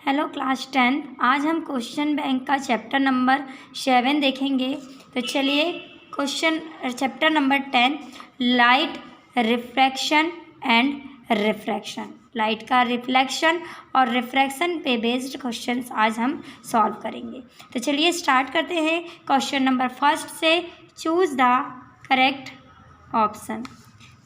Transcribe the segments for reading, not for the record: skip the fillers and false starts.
Hello class 10। आज हम question bank का चैप्टर नंबर 7 देखेंगे। तो चलिए chapter number 10 light refraction and refraction. Light का रिफ्लेक्शन और रिफ्रैक्शन पे बेस्ड क्वेश्चंस आज हम सॉल्व करेंगे। तो चलिए स्टार्ट करते हैं क्वेश्चन नंबर फर्स्ट से। Choose the correct option.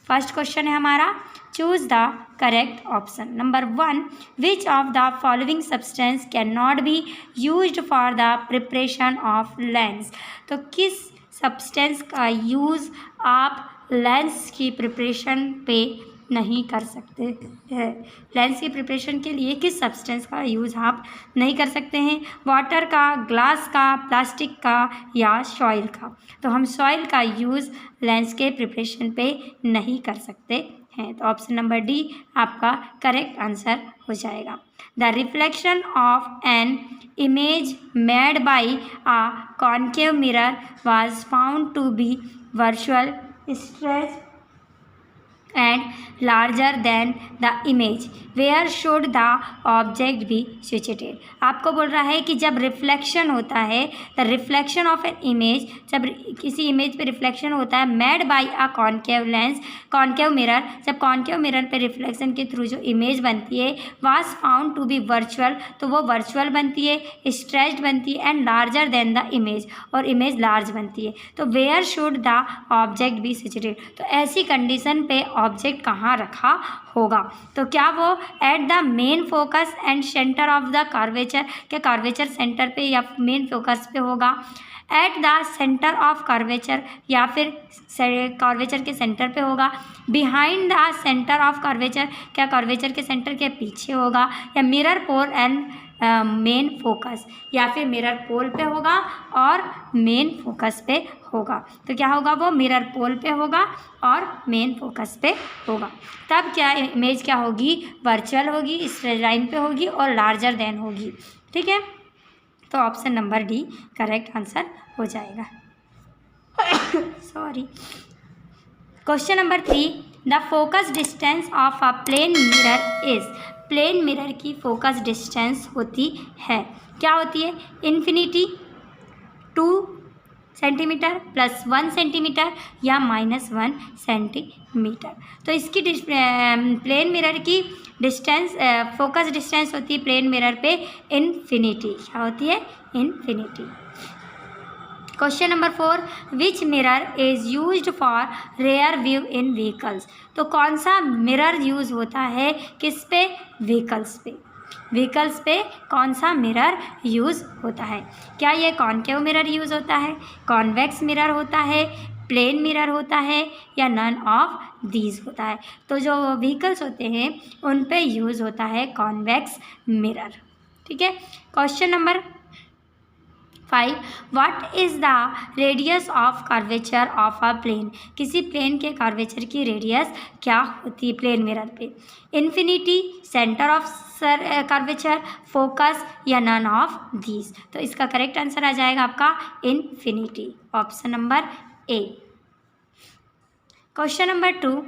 First question है हमारा, choose the correct option. Number 1, which of the following substance can not be used for the preparation of lens. तो किस सब्सटेंस का यूज़ आप lens की preparation पे नहीं कर सकते हैं। लेंस की प्रिपरेशन के लिए किस सब्सटेंस का यूज़ आप नहीं कर सकते हैं? वाटर का, ग्लास का, प्लास्टिक का या सॉइल का। तो हम सॉइल का यूज़ लेंस के प्रिपरेशन पे नहीं कर सकते हैं। तो ऑप्शन नंबर डी आपका करेक्ट आंसर हो जाएगा। The reflection of an image made by a concave mirror was found to be virtual stretch and larger than the image where should the object be situated। आपको बोल रहा है कि जब reflection होता है, the reflection of an image, जब किसी इमेज पे रिफ्लेक्शन होता है made by a concave lens, concave mirror, जब कॉन्केव मिरर पे रिफ्लेक्शन के थ्रू जो इमेज बनती है was found to be virtual, तो वो वर्चुअल बनती है, स्ट्रेच्ड बनती है and larger than the image, और इमेज लार्ज बनती है। तो where should the object be situated, तो ऐसी कंडीशन पे ऑब्जेक्ट कहाँ रखा होगा? तो क्या वो at the main focus and centre of the curvature, क्या कर्वेचर सेंटर पे या मेन फोकस पे होगा? At the centre of curvature, या फिर कर्वेचर के सेंटर पे होगा? Behind the centre of curvature, क्या कर्वेचर के सेंटर के पीछे होगा? या mirror pole and main focus, या फिर मिरर पोल पे होगा और मेन फोकस पे होगा? तो क्या होगा? वो मिरर पोल पे होगा और मेन फोकस पे होगा। तब क्या इमेज क्या होगी? वर्चुअल होगी, स्ट्रेट लाइन पे होगी और लार्जर देन होगी। ठीक है, तो option number D correct answer हो जाएगा। Sorry. Question number 3, the focus distance of a plane mirror is. Plane mirror की फोकस डिस्टेंस होती है, क्या होती है? इन्फिनिटी, 2 सेंटीमीटर प्लस 1 सेंटीमीटर या -1 सेंटीमीटर। तो इसकी प्लेन मिरर की डिस्टेंस, फोकस डिस्टेंस होती है प्लेन मिरर पे इन्फिनिटी। क्या होती है? Infinity. Question number 4, which mirror is used for rear view in vehicles. तो कौन सा मिरर यूज़ होता है किस पे? व्हीकल्स पे। व्हीकल्स पे कौन सा मिरर यूज़ होता है? क्या ये कॉन्केव मिरर यूज़ होता है, कॉन्वेक्स मिरर होता है, प्लेन मिरर होता है, या नन ऑफ दीज होता है? तो जो व्हीकल्स होते हैं उन पे यूज़ होता है कॉन्वेक्स मिरर। ठीक है। Question number 5, what is the radius of curvature of a plane. किसी प्लेन के कर्वेचर की रेडियस क्या होती है प्लेन मिरर पे? Infinity, centre of curvature, focus, या नन ऑफ दीज। तो इसका करेक्ट आंसर आ जाएगा आपका infinity, option number A. Question number 2,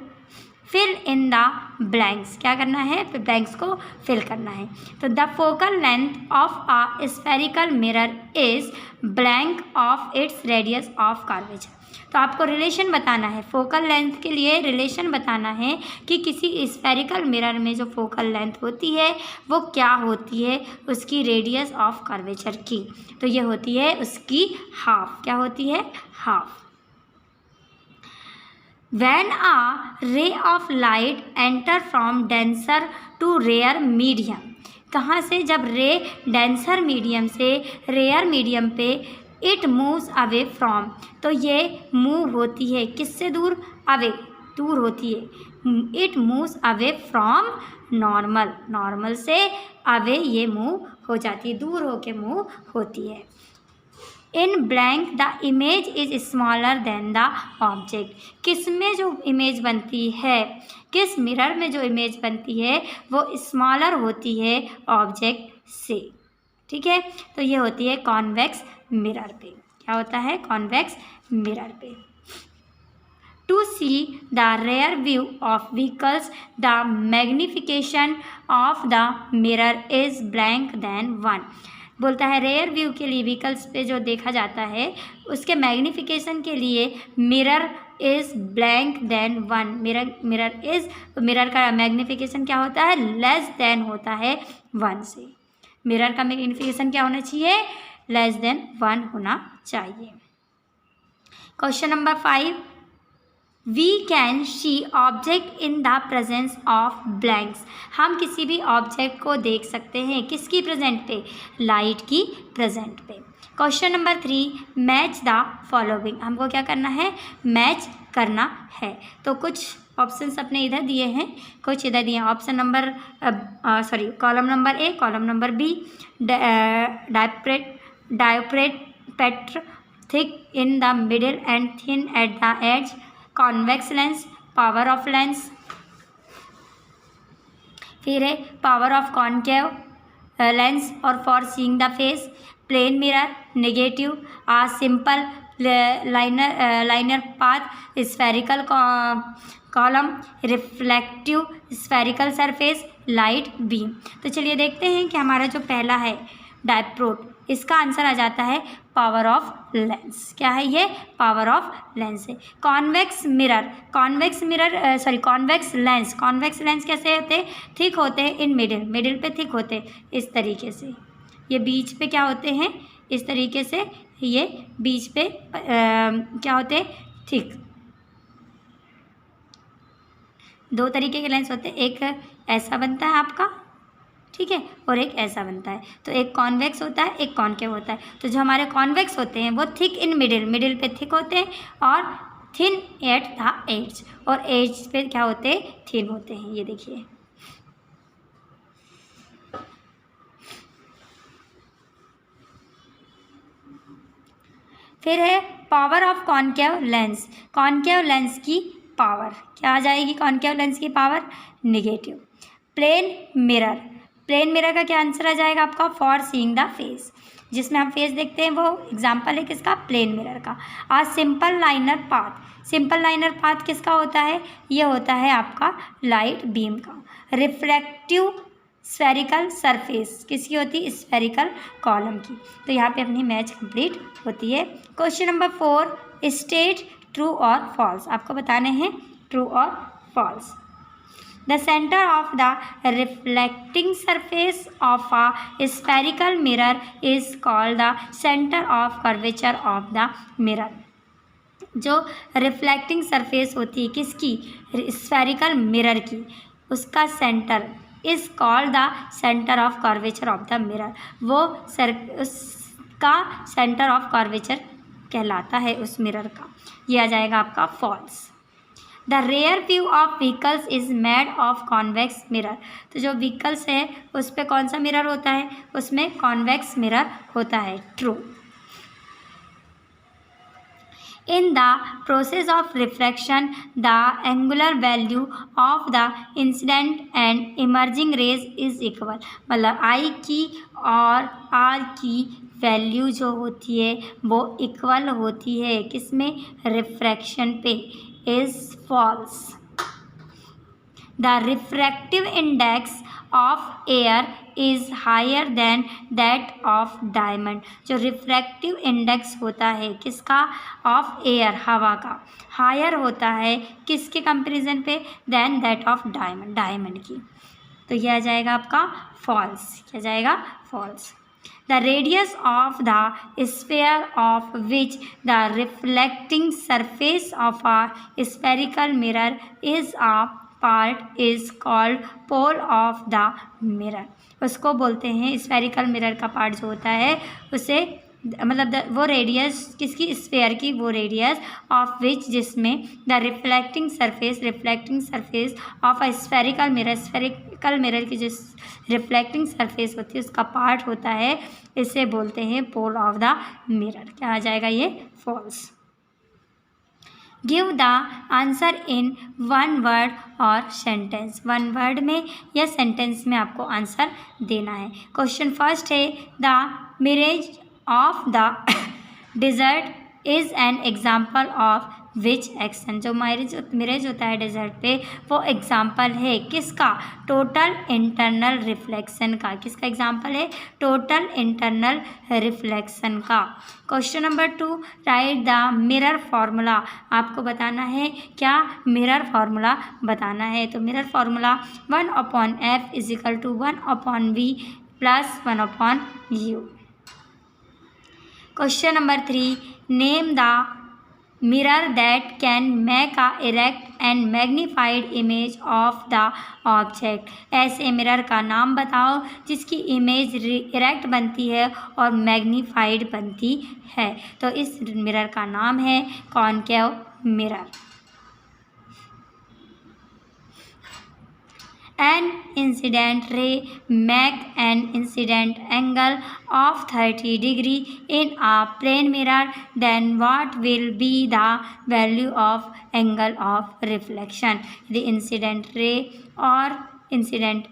fill in the blanks. क्या करना है? ब्लैंक्स को फिल करना है। तो the focal length of a spherical mirror is blank of its radius of curvature. तो आपको रिलेशन बताना है, फोकल लेंथ के लिए रिलेशन बताना है कि किसी स्फेरिकल मिरर में जो फोकल लेंथ होती है वो क्या होती है उसकी रेडियस ऑफ कर्वेचर की। तो ये होती है उसकी हाफ। क्या होती है? Half. When a ray of light enter from denser to rare medium, कहाँ से? जब रे डेंसर मीडियम से रेयर मीडियम पे इट मूव्स अवे फ्रॉम, तो ये मूव होती है किससे दूर? अवे, दूर होती है। It moves away from normal, normal से अवे ये मूव हो जाती है, दूर होके मूव होती है। In blank the image is smaller than the object. किस में जो इमेज बनती है, किस मिरर में जो इमेज बनती है वो स्मॉलर होती है ऑब्जेक्ट से। ठीक है, तो ये होती है कॉन्वेक्स मिरर पे। क्या होता है? कॉन्वेक्स मिरर पे। To see the rear view of vehicles, the magnification of the mirror is blank than 1. बोलता है रेयर व्यू के लिए व्हीकल्स पे जो देखा जाता है उसके मैग्निफिकेशन के लिए mirror is blank than 1. Mirror का मैग्निफिकेशन क्या होता है? लेस देन होता है 1 से. मिरर का मैग्निफिकेशन क्या होना चाहिए? लेस देन 1 होना चाहिए. Question number 5. We can see object in the presence of blanks. हम किसी भी ऑब्जेक्ट को देख सकते हैं किसकी प्रेजेंट पे? लाइट की प्रेजेंट पे. Question number 3. Match the following. हमको क्या करना है? मैच करना है. तो कुछ ऑप्शंस अपने इधर दिए हैं, कुछ इधर दिए हैं. Option number column number A, column number B. डायोप्रेट पेट्र, thick in the middle and thin at the edge. Convex lens, power of lens. फिर है पावर ऑफ कॉन्केव लेंस और for seeing the face. Plane mirror, negative. A simple liner path, spherical column, reflective spherical surface, light beam. तो चलिए देखते हैं कि हमारा जो पहला है डायप्रोट, इसका आंसर आ जाता है पावर ऑफ लेंस. क्या है ये? पावर ऑफ लेंस है. कॉन्वेक्स लेंस कैसे होते हैं? थिक होते हैं इन मिडिल पे थिक होते हैं इस तरीके से. ये बीच पे क्या होते हैं? इस तरीके से ये बीच पे क्या होते हैं? थिक. दो तरीके के लेंस होते हैं, एक ऐसा बनता है आपका, ठीक है, और एक ऐसा बनता है. तो एक कॉन्वेक्स होता है, एक कॉन्केव होता है. तो जो हमारे कॉन्वेक्स होते हैं वो थिक इन मिडिल पे थिक होते हैं और थिन एट द एज, और एज पे क्या होते हैं? थिन होते हैं. ये देखिए. फिर है power of concave lens. Concave lens की पावर क्या आ जाएगी? कॉन्केव लेंस की पावर नेगेटिव. प्लेन मिरर का क्या आंसर आ जाएगा आपका? For seeing the face. जिसमें हम फेस देखते हैं वो एग्जाम्पल है किसका? प्लेन मिरर का. आज सिंपल लाइनर पाथ किसका होता है? ये होता है आपका लाइट बीम का. रिफ्लेक्टिव स्फेरिकल सरफेस किसकी होती है? स्फेरिकल कॉलम की. तो यहाँ पे अपनी मैच कंप्लीट होती है. Question number 4. स्टेट ट्रू और फॉल्स. आपको बताने हैं ट्रू और false. The center of the reflecting surface of a spherical mirror is called the center of curvature of the mirror. जो रिफ्लेक्टिंग सरफेस होती है किसकी? स्फेरिकल मिरर की, उसका centre is called the centre of curvature of the mirror. वो उसका centre of curvature कहलाता है उस मिरर का. ये आ जाएगा आपका false. The rear view of vehicles is made of convex mirror. तो जो व्हीकल्स है उस पर कौन सा मिरर होता है? उसमें कॉन्वेक्स मिरर होता है. True. In the process of refraction, the angular value of the incident and emerging rays is equal. मतलब I की और R की वैल्यू जो होती है वो इक्वल होती है किसमें? रिफ्रैक्शन पे. Is false. The refractive index of air is higher than that of diamond. जो रिफ्रैक्टिव इंडेक्स होता है किसका? ऑफ एयर, हवा का, हायर होता है किसके कंपैरिजन पे? देन दैट ऑफ डायमंड की. तो यह आ जाएगा आपका फॉल्स. क्या जाएगा? False. The radius of the sphere of which the reflecting surface of a spherical mirror is a part is called pole of the mirror. उसको बोलते हैं स्फेरिकल मिरर का पार्ट जो होता है उसे मतलब वो रेडियस किसकी? स्फेयर की. वो रेडियस ऑफ विच जिसमें the reflecting surface of a spherical mirror की जो रिफ्लेक्टिंग सरफेस होती है उसका पार्ट होता है, इसे बोलते हैं पोल ऑफ द मिरर. क्या आ जाएगा? ये false. Give the answer in one word और सेंटेंस. वन वर्ड में या सेंटेंस में आपको आंसर देना है. क्वेश्चन फर्स्ट है the mirage of the desert is an example of which action, जो मिरर होता है डेजर्ट पे वो एग्जाम्पल है किसका, टोटल इंटरनल रिफ्लेक्शन का। किसका एग्जाम्पल है, टोटल इंटरनल रिफ्लेक्शन का। Question number 2, write the mirror formula. आपको बताना है क्या, मिरर फार्मूला बताना है। तो mirror formula 1/f = 1/v + 1/u। Question number 3, name the mirror that can make a erect and magnified image of the object. ऐसे mirror का नाम बताओ जिसकी इमेज इरेक्ट बनती है और मैग्नीफाइड बनती है। तो इस मिरर का नाम है concave mirror. An incident ray make an incident angle of 30 degree in a plane mirror, then what will be the value of angle of reflection? The incident ray और इंसिडेंट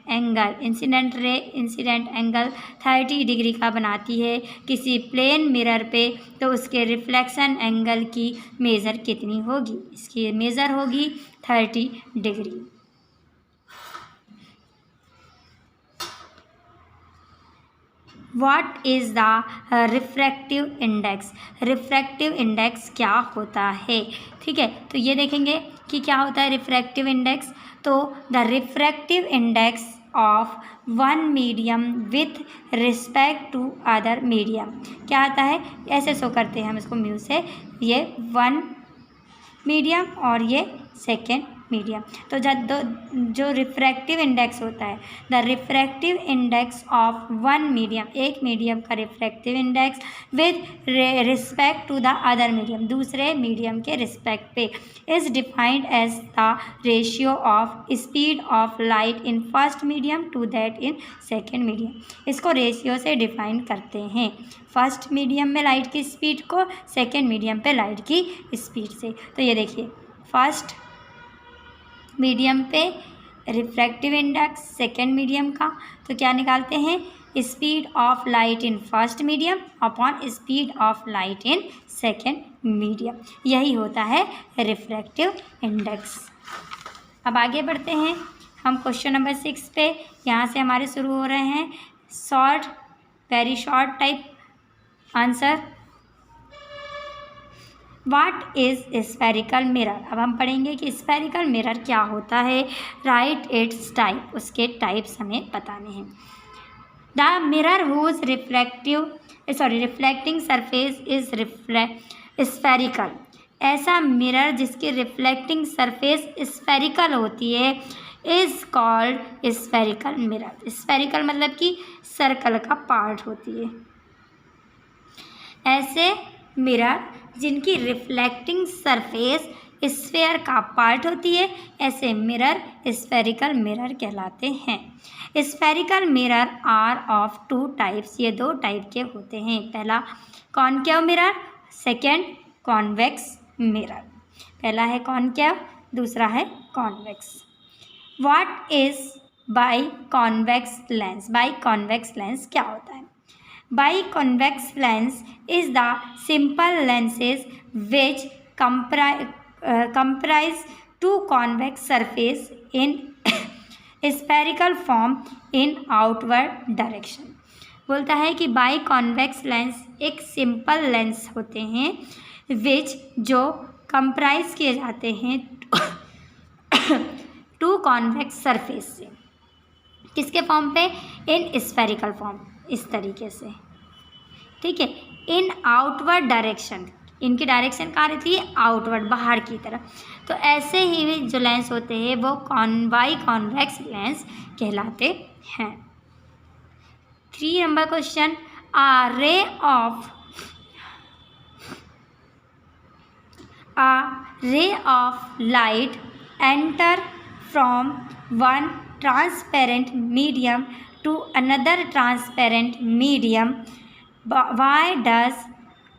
एंगल 30 डिग्री का बनाती है किसी plane mirror पे, तो उसके reflection angle की measure कितनी होगी, इसकी मेज़र होगी 30 degree. What is the refractive index? Refractive index क्या होता है, ठीक है। तो ये देखेंगे कि क्या होता है रिफ्रैक्टिव इंडेक्स। तो the refractive index of one medium with respect to other medium क्या आता है, ऐसे शो करते हैं हम इसको म्यू से, ये वन मीडियम और ये सेकेंड मीडियम। तो जो रिफ्रैक्टिव इंडेक्स होता है, the refractive index of one medium, एक मीडियम का refractive index with respect to the other medium, दूसरे मीडियम के रिस्पेक्ट पे, is defined as the ratio of speed of light in first medium to that in second medium. इसको ratio से define करते हैं, first medium में light की speed को, सेकेंड मीडियम पे लाइट की स्पीड से। तो ये देखिए, फर्स्ट मीडियम पे रिफ्रैक्टिव इंडेक्स सेकेंड मीडियम का, तो क्या निकालते हैं, speed of light in first medium upon speed of light in second medium, यही होता है रिफ्रैक्टिव इंडेक्स। अब आगे बढ़ते हैं हम क्वेश्चन नंबर 6 पे। यहाँ से हमारे शुरू हो रहे हैं short, very short type answer. What is spherical mirror? अब हम पढ़ेंगे कि स्फेरिकल मिरर क्या होता है। राइट इट्स टाइप, उसके टाइप्स हमें बताने हैं। The mirror whose reflecting surface is spherical. ऐसा मिरर जिसकी रिफ्लेक्टिंग सरफेस स्फेरिकल होती है is called spherical mirror. Spherical मतलब कि सर्कल का पार्ट होती है। ऐसे मिरर जिनकी रिफ्लेक्टिंग सरफेस स्फेयर का पार्ट होती है, ऐसे मिरर स्फेरिकल मिरर कहलाते हैं। Spherical mirror are of two types, ये दो टाइप के होते हैं। पहला concave mirror, second convex mirror. पहला है कॉनकेव, दूसरा है convex. What is bi convex lens? Bi convex lens क्या होता है? Biconvex lens is the simple lenses which comprise two convex surface in spherical form in outward direction। बोलता है कि बाईकॉन्वेक्स लेंस एक सिंपल लेंस होते हैं विच जो कंप्राइज किए जाते हैं टू कॉन्वेक्स सरफेस से। किसके फॉर्म पे? इन स्फेरिकल फॉर्म, इस तरीके से, ठीक है। इन आउटवर्ड डायरेक्शन, इनकी डायरेक्शन कहाँ रहती है? आउटवर्ड, बाहर की तरफ। तो ऐसे ही जो लेंस होते हैं वो बाईकॉन्वेक्स लेंस कहलाते हैं। 3 number question, a ray of light enter from one transparent medium to another transparent medium, why does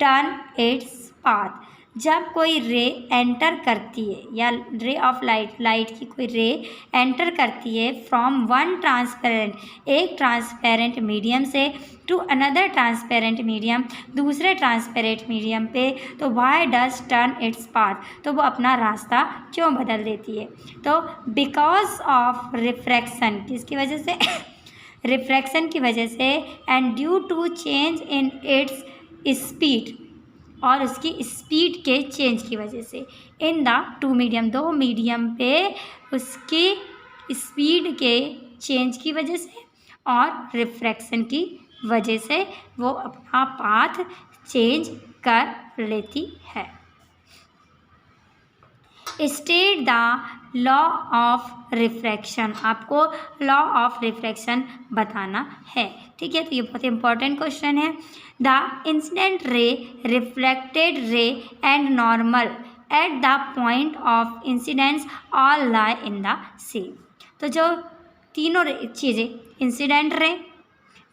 turn its path? जब कोई रे एंटर करती है या रे ऑफ लाइट की कोई रे एंटर करती है फ्रॉम वन ट्रांसपेरेंट एक ट्रांसपेरेंट मीडियम से टू अनदर ट्रांसपेरेंट मीडियम दूसरे ट्रांसपेरेंट मीडियम पे, तो why does turn its path, तो वो अपना रास्ता क्यों बदल देती है। तो बिकॉज ऑफ रिफ्रैक्शन, किसकी वजह से रिफ्रैक्शन की वजह से, and due to change in its speed, और उसकी स्पीड के चेंज की वजह से, इन द टू मीडियम, दो मीडियम पे उसकी स्पीड के चेंज की वजह से और रिफ्रैक्शन की वजह से वो अपना पाथ चेंज कर लेती है। State the law of refraction, आपको लॉ ऑफ रिफ्रैक्शन बताना है, ठीक है। तो ये बहुत इंपॉर्टेंट क्वेश्चन है। The incident ray, reflected ray and normal at the point of incidence all lie in the same. तो जो तीनों चीज़ें, इंसिडेंट रे,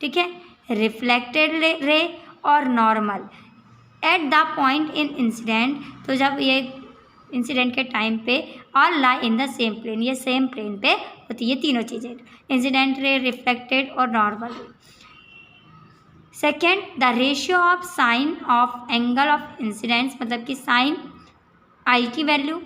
ठीक है, रिफ्लेक्टेड रे और normal at the point in incident, तो जब ये इंसिडेंट के टाइम पे all lie in the same plane, ये सेम प्लेन पे होती है तीनों चीज़ें, इंसिडेंट रे, रिफ्लेक्टेड और normal ray. Second, the ratio of sine of angle of incidence, मतलब कि साइन आई की value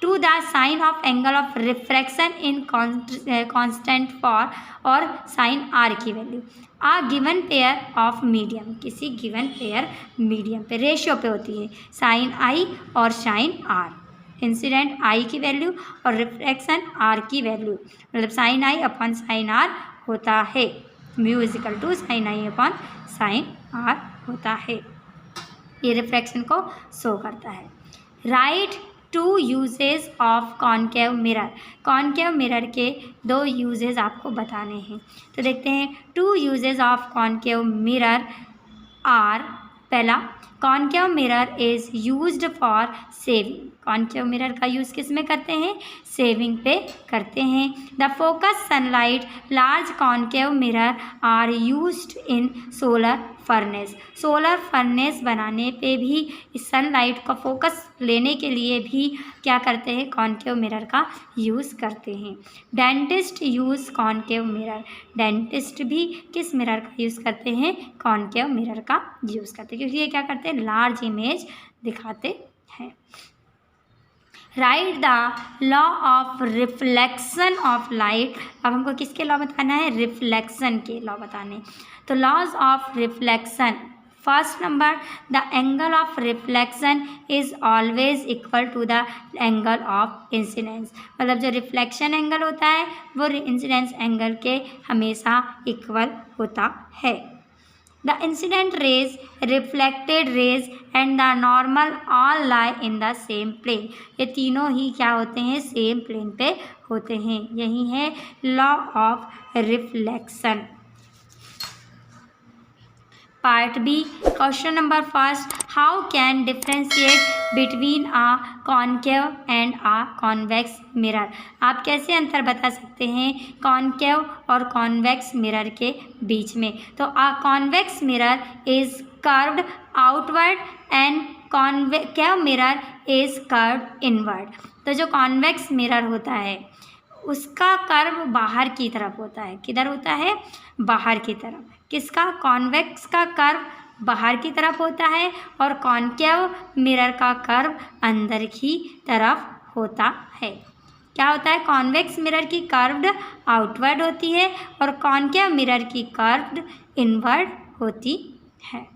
to the sine of angle of refraction in constant for, और साइन आर की value a given pair of medium, किसी given pair medium पे ratio पे होती है साइन आई और साइन आर, इंसिडेंट आई की वैल्यू और रिफ्रैक्शन आर की वैल्यू, मतलब साइन आई अपॉन साइन आर होता है, mu is equal to sine I upon sine r होता है, ये रिफ्रैक्शन को शो करता है। Right two uses of concave mirror, concave mirror के दो यूजेस आपको बताने हैं। तो देखते हैं, two uses of concave mirror are, पहला, concave mirror is used for shaving, concave mirror का यूज़ किस में करते हैं, सेविंग पे करते हैं। The focus sunlight large concave mirror are used in solar furnace, solar furnace बनाने पे भी इस सनलाइट का फोकस लेने के लिए भी क्या करते हैं, कॉनकेव मिरर का यूज़ करते हैं। Dentist use concave mirror, dentist भी किस मिरर का यूज़ करते हैं, कॉनकेव मिरर का यूज़ करते हैं, क्योंकि ये क्या करते हैं, लार्ज इमेज दिखाते हैं। Right the law of reflection of light, अब हमको किसके लॉ बताना है, रिफ्लेक्शन के लॉ बताने। तो laws of reflection, first number, the angle of reflection is always equal to the angle of incidence, मतलब जो रिफ्लेक्शन एंगल होता है वो इंसिडेंस एंगल के हमेशा इक्वल होता है। The incident rays, reflected rays and the normal all lie in the same plane, ये तीनों ही क्या होते हैं, सेम प्लेन पे होते हैं, यही है law of reflection. Part B, question number first, how can differentiate between a concave and a convex mirror, आप कैसे अंतर बता सकते हैं कॉनकेव और कॉन्वेक्स मिरर के बीच में। तो a convex mirror is curved outward and concave mirror is curved inward, तो जो कॉन्वेक्स मिरर होता है उसका कर्व बाहर की तरफ होता है, किधर होता है, बाहर की तरफ, किसका, कॉन्वेक्स का कर्व बाहर की तरफ होता है और कॉनकेव मिरर का कर्व अंदर की तरफ होता है। क्या होता है, कॉन्वेक्स मिरर की कर्व्ड आउटवर्ड होती है और कॉनकेव मिरर की कर्व्ड इनवर्ड होती है।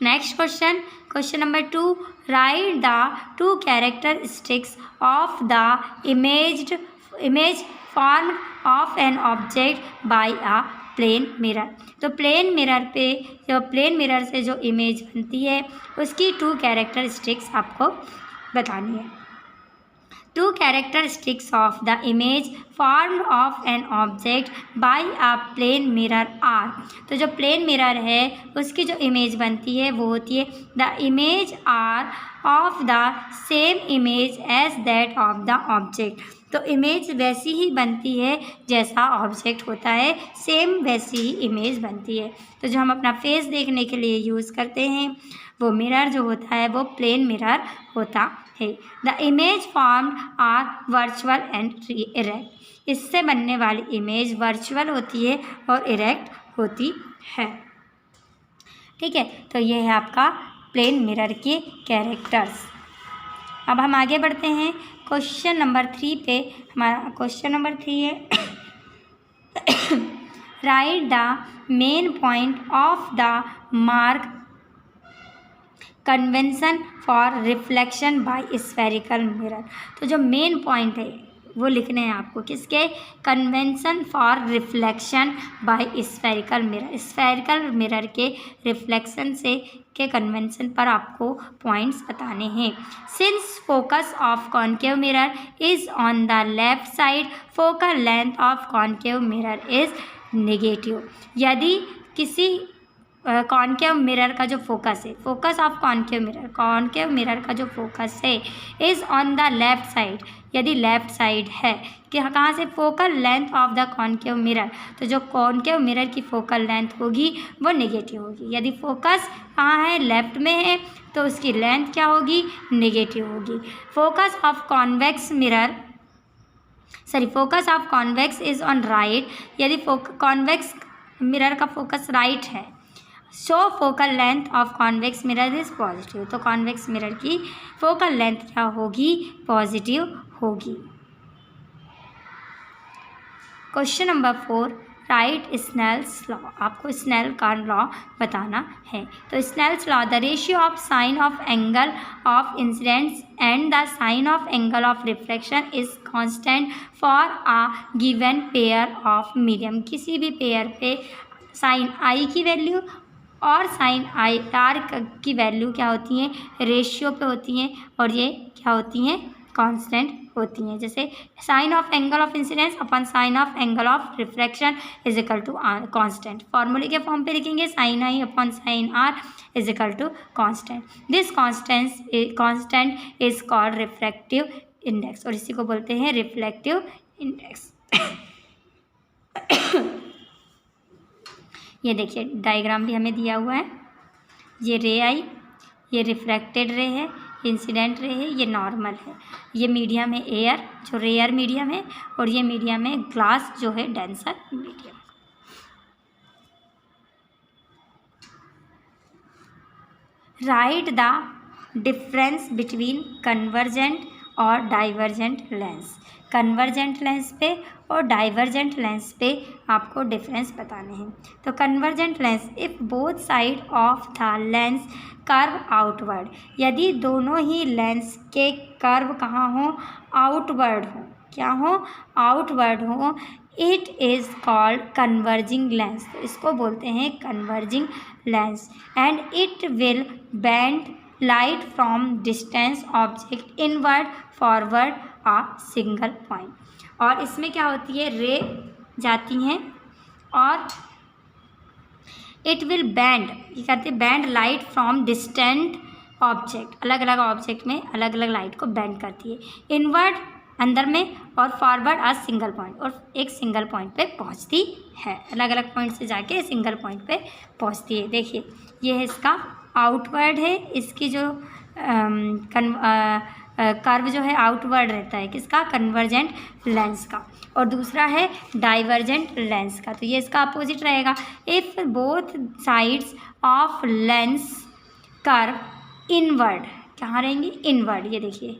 Next question, question number 2, write the two characteristics of the image form of an object by a plane mirror, तो प्लेन मिरर पे, जो प्लेन मिरर से जो इमेज बनती है उसकी टू कैरेक्टरिस्टिक्स आपको बतानी है। Two characteristics of the image formed of an object by a plane mirror are, तो जो प्लेन मिरर है उसकी जो इमेज बनती है वो होती है the image are of the same image as that of the object, तो इमेज वैसी ही बनती है जैसा ऑब्जेक्ट होता है, सेम वैसी ही इमेज बनती है। तो जो हम अपना फेस देखने के लिए यूज़ करते हैं वो मिरर जो होता है वो प्लेन मिरर होता है। The image formed are virtual and erect. इससे बनने वाली इमेज वर्चुअल होती है और इरेक्ट होती है। ठीक है, तो ये है आपका प्लेन मिरर के कैरेक्टर्स। अब हम आगे बढ़ते हैं क्वेश्चन नंबर 3 पे। हमारा क्वेश्चन नंबर 3 है right the main point of the mark convention for reflection by spherical mirror. तो जो मेन पॉइंट है वो लिखने हैं आपको, किसके? Convention for reflection by spherical mirror. Spherical mirror के रिफ्लेक्शन से के कन्वेंशन पर आपको पॉइंट्स बताने हैं। Since focus of concave mirror is on the left side, focal length of concave mirror is negative. यदि किसी कॉन्केव मिरर का जो फोकस है, फोकस ऑफ कॉन्केव मिरर का जो फोकस है is on the left side, यदि लेफ्ट साइड है कि कहाँ से? Focal length of the concave mirror. तो जो कॉन्केव मिरर की फोकल लेंथ होगी वो नेगेटिव होगी। यदि फोकस कहाँ है? लेफ्ट में है, तो उसकी लेंथ क्या होगी? नेगेटिव होगी। Focus of convex convex is on right. यदि कॉन्वेक्स मिरर का फोकस राइट है, so focal length of convex mirror is positive. तो कॉन्वेक्स मिरर की फोकल लेंथ क्या होगी? पॉजिटिव होगी। Question number 4 right Snell's law. आपको स्नेल का लॉ बताना है। तो Snell's law, the ratio of sine of angle of incidence and the sine of angle of reflection is constant for a given pair of medium. किसी भी pair पे sign I की value और sign I R की value क्या होती हैं? Ratio पे होती हैं, और ये क्या होती हैं? कांस्टेंट होती हैं। जैसे sine of angle of incidence upon sine of angle of refraction is equal to constant. फॉर्मूले के फॉर्म पे लिखेंगे sine I upon sine R is equal to constant. This constant is called refractive index, और इसी को बोलते हैं reflective index. ये देखिए डायग्राम भी हमें दिया हुआ है। ये रे आई, ये रिफ्रैक्टेड रे है, इंसिडेंट रे है, ये नॉर्मल है। ये मीडियम है एयर, जो रेयर मीडियम है, और ये मीडियम है ग्लास, जो है denser medium. Right the difference between convergent और डाइवर्जेंट लेंस। कन्वर्जेंट लेंस पे और डाइवर्जेंट लेंस पे आपको डिफरेंस बताने हैं। तो convergent lens, if both side of the lens curve outward, यदि दोनों ही लेंस के कर्व कहाँ हो? आउटवर्ड हो। क्या हो? आउटवर्ड हो। It is called converging lens. तो इसको बोलते हैं converging lens. And it will bend light from distance object inward forward a single point. और इसमें क्या होती है? रे जाती हैं और इट विल बेंड, ये करते bend light from distant object, अलग अलग ऑब्जेक्ट में अलग अलग लाइट को बेंड करती है। इनवर्ड अंदर में, और फॉरवर्ड आ सिंगल पॉइंट, और एक सिंगल पॉइंट पे पहुंचती है। अलग अलग पॉइंट से जाके सिंगल पॉइंट पे पहुंचती है। देखिए ये है इसका आउटवर्ड है, इसकी जो कर्व जो है आउटवर्ड रहता है किसका? कन्वर्जेंट लेंस का। और दूसरा है डाइवर्जेंट लेंस का, तो ये इसका अपोजिट रहेगा। If both sides of lens curve inward, कहाँ रहेंगी? इनवर्ड। ये देखिए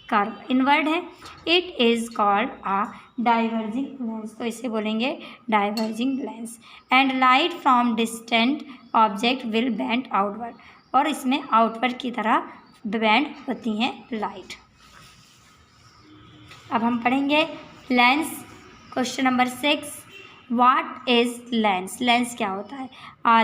कर्व इनवर्ड है, it is called a diverging lens. तो इसे बोलेंगे diverging lens. And light from distant object will bend outward, और इसमें आउटवर्ड की तरह बेंड होती हैं लाइट। अब हम पढ़ेंगे lens. Question number 6 what is lens? Lens क्या होता है?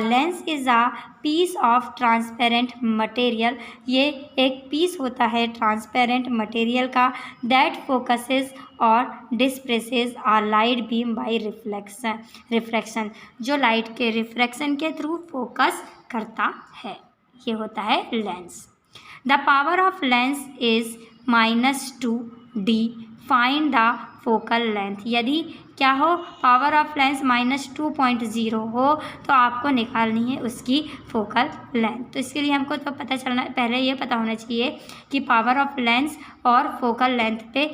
Lens is a piece of transparent material. ये एक पीस होता है ट्रांसपेरेंट मटेरियल का दैट फोकसेस और disperses a light beam by reflection, जो लाइट के रिफ्रैक्शन के थ्रू फोकस करता है। ये होता है lens. The power of lens is -2D find the focal length. यदि क्या हो, पावर ऑफ लेंस -2.0 हो तो आपको निकालनी है उसकी फोकल लेंथ। तो इसके लिए हमको तो पता चलना, पहले ये पता होना चाहिए कि पावर ऑफ लेंस और फोकल लेंथ पे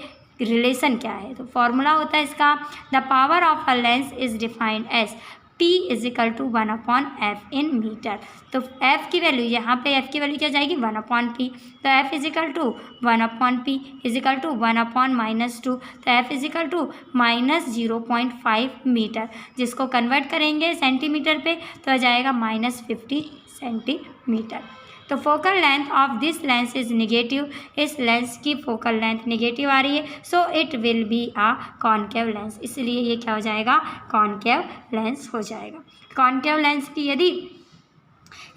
रिलेशन क्या है। तो फॉर्मूला होता है इसका, the power of a lens is defined as P = 1/f in metre. तो f की वैल्यू, यहाँ पे f की वैल्यू क्या जाएगी, 1/p। तो f = 1/p = 1/-2, तो f = -0.5 मीटर। जिसको कन्वर्ट करेंगे सेंटीमीटर पे तो आ जाएगा -50 सेंटीमीटर। तो focal length of this lens is negative, इस लेंस की फोकल लेंथ निगेटिव आ रही है, so it will be a concave lens, इसलिए ये क्या हो जाएगा, कॉनकेव लेंस हो जाएगा। कॉनकेव लेंस की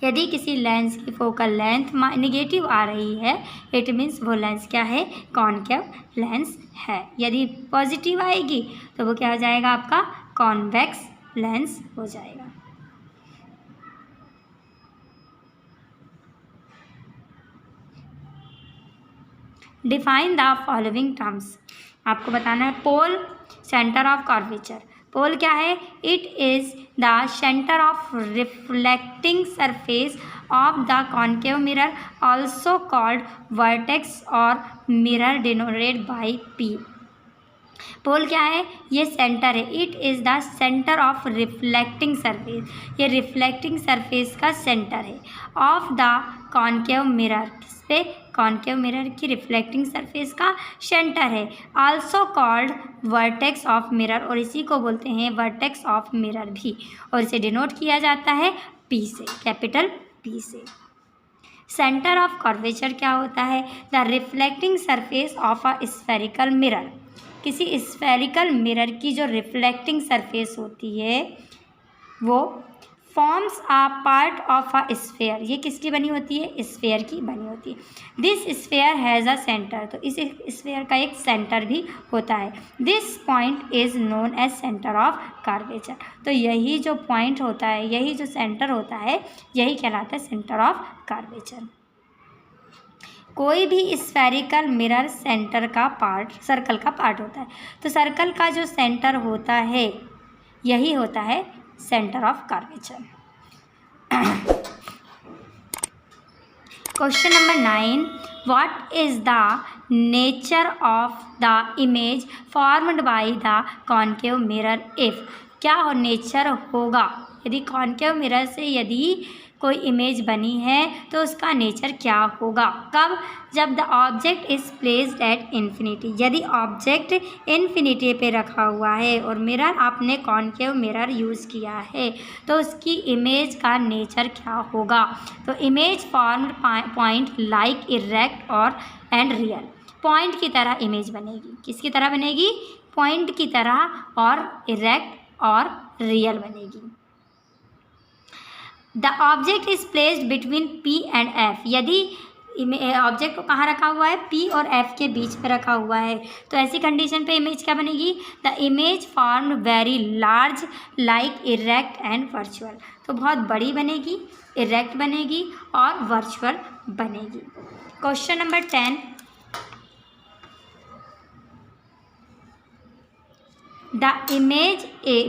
यदि किसी लेंस की फोकल लेंथ निगेटिव आ रही है, इट मीन्स वो लेंस क्या है, कॉनकेव लेंस है। यदि पॉजिटिव आएगी तो वो क्या हो जाएगा, आपका कॉन्वेक्स लेंस हो जाएगा। डिफाइन द फॉलोइंग टर्म्स, आपको बताना है। पोल, सेंटर ऑफ कर्वेचर। पोल क्या है, it is the centre of reflecting surface of the concave mirror, also called vertex और मिरर डिनोटेड बाई P। पोल क्या है, ये सेंटर है, it is the centre of reflecting surface, ये रिफ्लेक्टिंग सरफेस का centre है, ऑफ द कॉनकेव मिरर, किस पे, कॉनकेव मिरर की रिफ्लेक्टिंग सरफेस का सेंटर है। Also called vertex of mirror, और इसी को बोलते हैं वर्टेक्स ऑफ मिरर भी, और इसे डिनोट किया जाता है P से, कैपिटल P से। सेंटर ऑफ कर्वेचर क्या होता है, the reflecting surface of a spherical mirror, किसी स्फेरिकल मिरर की जो रिफ्लेक्टिंग सरफेस होती है वो forms a part of a sphere, ये किसकी बनी होती है, स्फेयर की बनी होती है। This sphere has a centre, तो इस स्फेयर का एक सेंटर भी होता है। This point is known as centre of curvature, तो यही जो पॉइंट होता है, यही जो सेंटर होता है, यही कहलाता है सेंटर ऑफ कर्वेचर। कोई भी स्फेरिकल मिरर सेंटर का पार्ट, सर्कल का पार्ट होता है, तो सर्कल का जो सेंटर होता है यही होता है centre of curvature. Question number 9, what is the nature of the image formed by the concave mirror if, क्या हो नेचर होगा, यदि कॉनकेव मिरर से यदि कोई इमेज बनी है तो उसका नेचर क्या होगा, कब, जब the object is placed at infinity, यदि ऑब्जेक्ट इन्फिनिटी पे रखा हुआ है और मिरर आपने कॉनकेव मिरर यूज़ किया है तो उसकी इमेज का नेचर क्या होगा। तो image formed point like erect और एंड रियल, पॉइंट की तरह इमेज बनेगी, किसकी तरह बनेगी, पॉइंट की तरह, और इरेक्ट और रियल बनेगी। The object is placed between P and F, यदि ऑब्जेक्ट को कहाँ रखा हुआ है, P और F के बीच में रखा हुआ है, तो ऐसी कंडीशन पे इमेज क्या बनेगी, the image formed very large like erect and virtual, तो बहुत बड़ी बनेगी, इरेक्ट बनेगी और वर्चुअल बनेगी। Question number 10, the image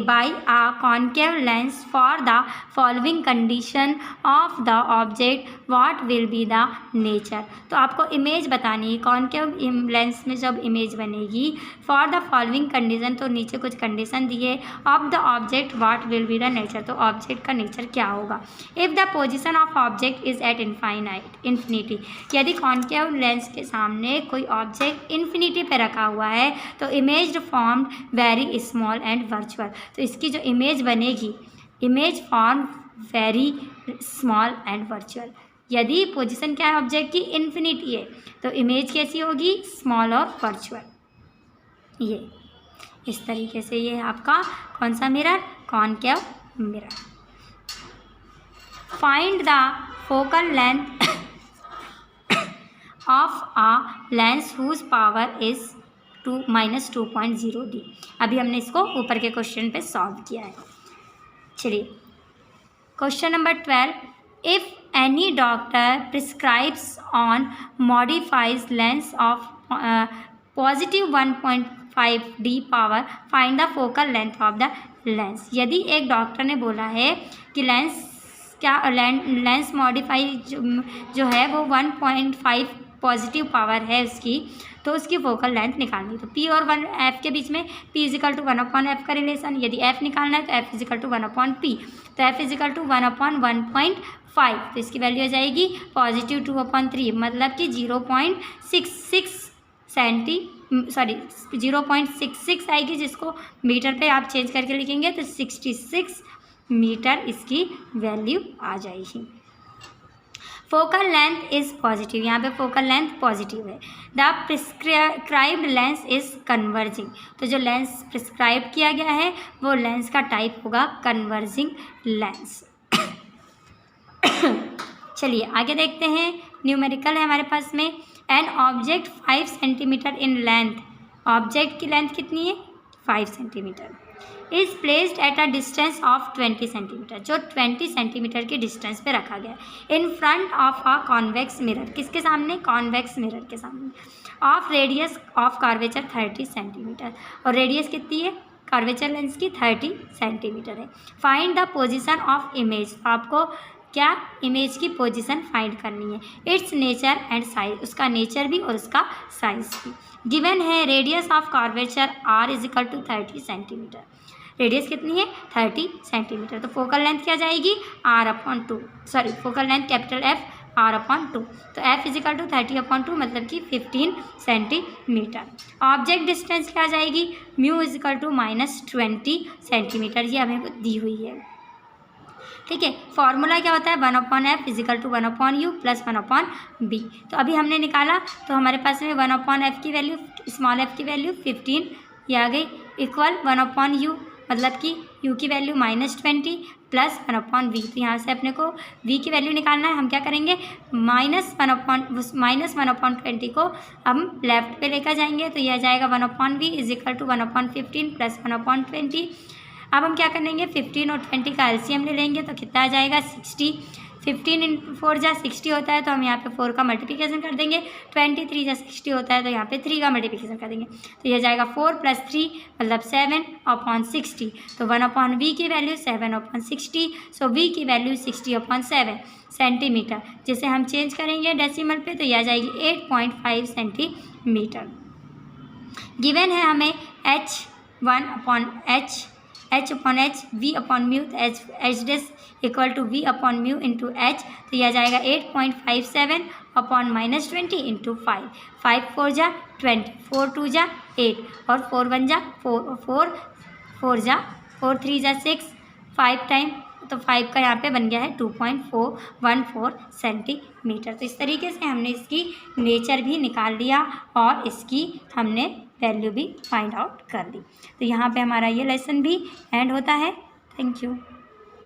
by a concave lens for the following condition of the object, what will be the nature। तो आपको image बतानी है, कॉनकेव लेंस में जब इमेज बनेगी फॉर द फॉलोइंग कंडीशन, तो नीचे कुछ कंडीशन दिए, of the object what will be the nature, तो ऑब्जेक्ट का नेचर क्या होगा। If the position of object is at infinity, यदि कॉनकेव लेंस के सामने कोई ऑब्जेक्ट इन्फिनिटी पे रखा हुआ है तो image formed very small and virtual, तो इसकी जो इमेज बनेगी, image form very small and virtual. यदि पोजीशन क्या है ऑब्जेक्ट की, इन्फिनिटी है, तो इमेज कैसी होगी, स्मॉल और वर्चुअल। ये इस तरीके से ये आपका कौन सा mirror, concave mirror. Find the focal length of a lens whose power is -2.0D। अभी हमने इसको ऊपर के क्वेश्चन पे सॉल्व किया है। चलिए question number 12, if any doctor prescribes on modifies lens of positive 1.5 d power find the focal length of the lens. यदि एक डॉक्टर ने बोला है कि लेंस मॉडिफाई जो है वो 1.5 पॉजिटिव पावर है उसकी, तो उसकी फोकल लेंथ निकालनी। तो P और 1F के बीच में P इजिकल टू 1/F का रिलेशन, यदि F निकालना है तो F इजिकल टू 1/P, तो F इजिकल टू 1/1.5, तो इसकी वैल्यू आ जाएगी पॉजिटिव 2/3, मतलब कि 0.66 आएगी, जिसको मीटर पे आप चेंज करके लिखेंगे तो 66 मीटर इसकी वैल्यू आ जाएगी। फोकल लेंथ इज पॉजिटिव, यहाँ पे फोकल लेंथ पॉजिटिव है। The prescribed lens is converging, तो जो लेंस प्रिस्क्राइब किया गया है वो लेंस का टाइप होगा कन्वर्जिंग लेंस। चलिए आगे देखते हैं। न्यूमेरिकल है हमारे पास में। An object 5 centimetre in length, object की लेंथ कितनी है 5 centimetre, is placed at a distance of 20 centimetre, जो 20 सेंटीमीटर के डिस्टेंस पे रखा गया है। In front of a convex mirror, किसके सामने, कॉन्वेक्स मिरर के सामने। Of radius of curvature 30 centimetre, और रेडियस कितनी है कर्वेचर लेंस की 30 सेंटीमीटर है। Find the position of image, आपको क्या इमेज की पोजीशन फाइंड करनी है। इट्स नेचर एंड साइज, उसका नेचर भी और उसका साइज भी। गिवन है radius of curvature R is equal to 30 centimetre, radius कितनी है 30 सेंटीमीटर, तो फोकल लेंथ क्या जाएगी r/2, sorry focal length capital F r/2, तो F इज इक्वल टू 30/2 मतलब कि 15 सेंटीमीटर। ऑब्जेक्ट डिस्टेंस क्या जाएगी mu is equal to -20 centimetre, ये हमें दी हुई है। ठीक है, फॉर्मूला क्या होता है 1/F is equal to 1/U plus 1/B। तो अभी हमने निकाला तो हमारे पास में 1/F की वैल्यू, स्मॉल f की वैल्यू 15 ये आ गई, इक्वल 1/U मतलब कि U की वैल्यू -20 प्लस 1/V। तो यहाँ से अपने को V की वैल्यू निकालना है। हम क्या करेंगे -1/20 को हम लेफ्ट पे लेकर जाएंगे, तो यह जाएगा 1/V is equal to 1/15 plus 1/20। अब हम क्या करेंगे 15 और 20 का एलसीएम ले लेंगे, तो कितना आ जाएगा 60। 15 × 4 जा 60 होता है, तो हम यहाँ पे 4 का मल्टीप्लिकेशन कर देंगे। 23 जा 60 होता है, तो यहाँ पे 3 का मल्टीप्लिकेशन कर देंगे, तो यह जाएगा 4 + 3 मतलब 7/60। तो 1/V की वैल्यू 7/60, सो V की वैल्यू 60/7 सेंटीमीटर। जिसे हम चेंज करेंगे डेसिमल पे, तो यह आ जाएगी 8.5 सेंटीमीटर। गिवन है हमें H/H V/μ, H' equal to V/μ into H, तो यह जाएगा 8.57/-20 इंटू 5। 5 4 जा 20, 4 2 जा 8 और 4 1 जा 4, 4 जा 4 3 जा 6, 5 टाइम, तो 5 का यहाँ पे बन गया है 2.414 सेंटीमीटर। तो इस तरीके से हमने इसकी नेचर भी निकाल लिया और इसकी हमने वैल्यू भी फाइंड आउट कर दी। तो यहाँ पे हमारा ये लेसन भी एंड होता है। Thank you.